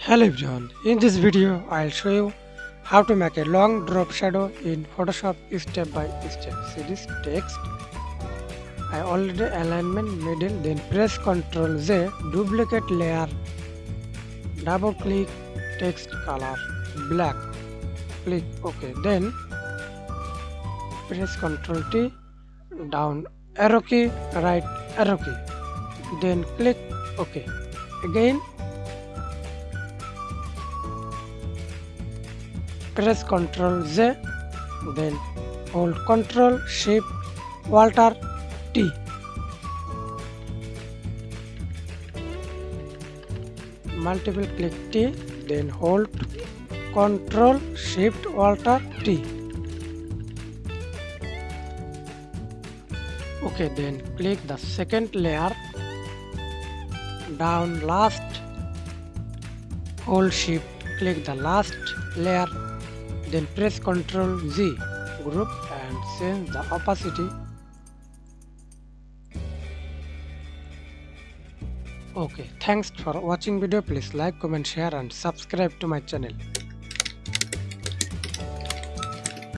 Hello everyone, in this video I'll show you how to make a long drop shadow in Photoshop step by step. See this text, I already alignment middle, then press Ctrl Z, duplicate layer, double click text color black, click OK, then press Ctrl T, down arrow key, right arrow key, then click OK. Again press Ctrl Z, then hold Ctrl Shift Alt T. Multiple click T, then hold Ctrl Shift Alt T. Okay, then click the second layer, down last, hold Shift, click the last layer, then press Ctrl Z, group and change the opacity. Okay, thanks for watching video. Please like, comment, share and subscribe to my channel.